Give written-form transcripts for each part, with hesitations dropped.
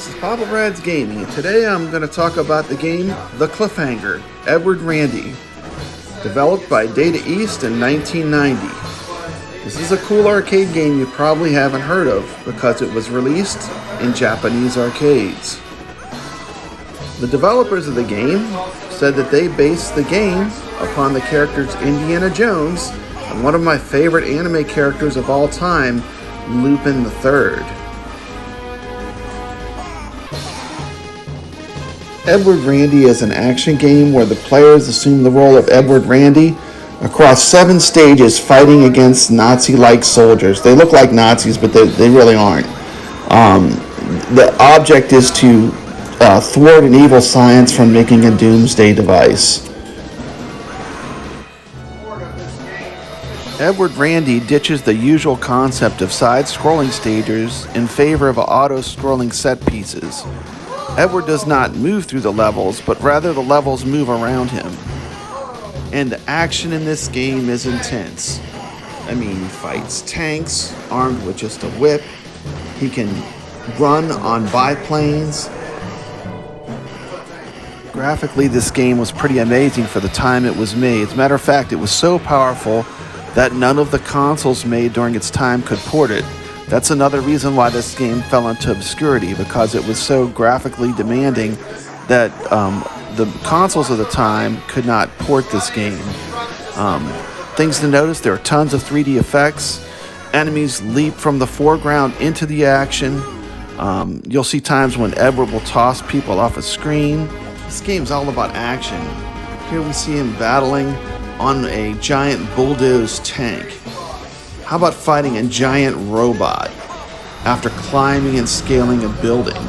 This is Papa Brad's Gaming, and today I'm going to talk about the game The Cliffhanger Edward Randy, developed by Data East in 1990. This is a cool arcade game you probably haven't heard of because it was released in Japanese arcades. The developers of the game said that they based the game upon the characters Indiana Jones and one of my favorite anime characters of all time, Lupin III. Edward Randy is an action game where the players assume the role of Edward Randy across 7 stages fighting against Nazi-like soldiers. They look like Nazis, but they really aren't. The object is to thwart an evil science from making a doomsday device. Edward Randy ditches the usual concept of side-scrolling stages in favor of auto-scrolling set pieces. Edward does not move through the levels, but rather the levels move around him. And the action in this game is intense. I mean, he fights tanks, armed with just a whip. He can run on biplanes. Graphically, this game was pretty amazing for the time it was made. As a matter of fact, it was so powerful that none of the consoles made during its time could port it. That's another reason why this game fell into obscurity, because it was so graphically demanding that the consoles of the time could not port this game. Things to notice, there are tons of 3D effects. Enemies leap from the foreground into the action. You'll see times when Edward will toss people off a screen. This game's all about action. Here we see him battling on a giant bulldoze tank. How about fighting a giant robot after climbing and scaling a building?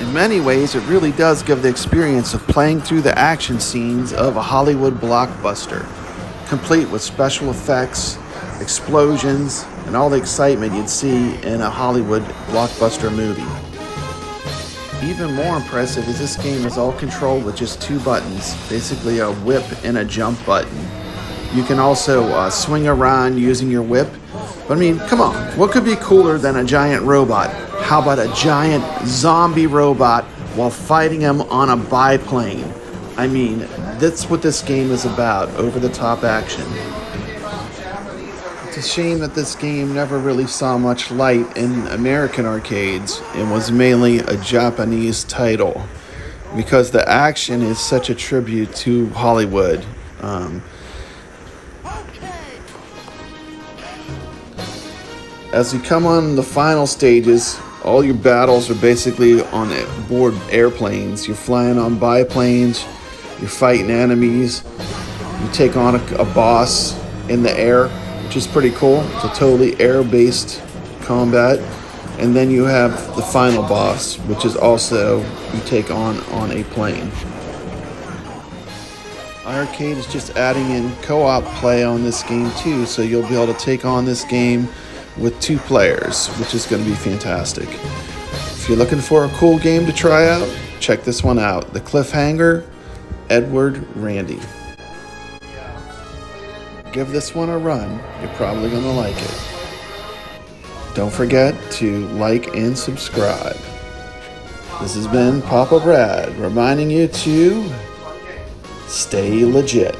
In many ways, it really does give the experience of playing through the action scenes of a Hollywood blockbuster, complete with special effects, explosions, and all the excitement you'd see in a Hollywood blockbuster movie. Even more impressive is this game is all controlled with just 2 buttons, basically a whip and a jump button. You can also swing around using your whip. But I mean, come on, what could be cooler than a giant robot? How about a giant zombie robot while fighting him on a biplane? I mean, that's what this game is about, over-the-top action. It's a shame that this game never really saw much light in American arcades and was mainly a Japanese title, because the action is such a tribute to Hollywood. As you come on the final stages, all your battles are basically on board airplanes. You're flying on biplanes, you're fighting enemies, you take on a boss in the air, which is pretty cool. It's a totally air-based combat. And then you have the final boss, which is also you take on a plane. iiRcade is just adding in co-op play on this game too, so you'll be able to take on this game with 2 players, which is going to be fantastic. If you're looking for a cool game to try out, check this one out. The Cliffhanger Edward Randy. Give this one a run. You're probably going to like it. Don't forget to like and subscribe. This has been Papa Brad reminding you to stay legit.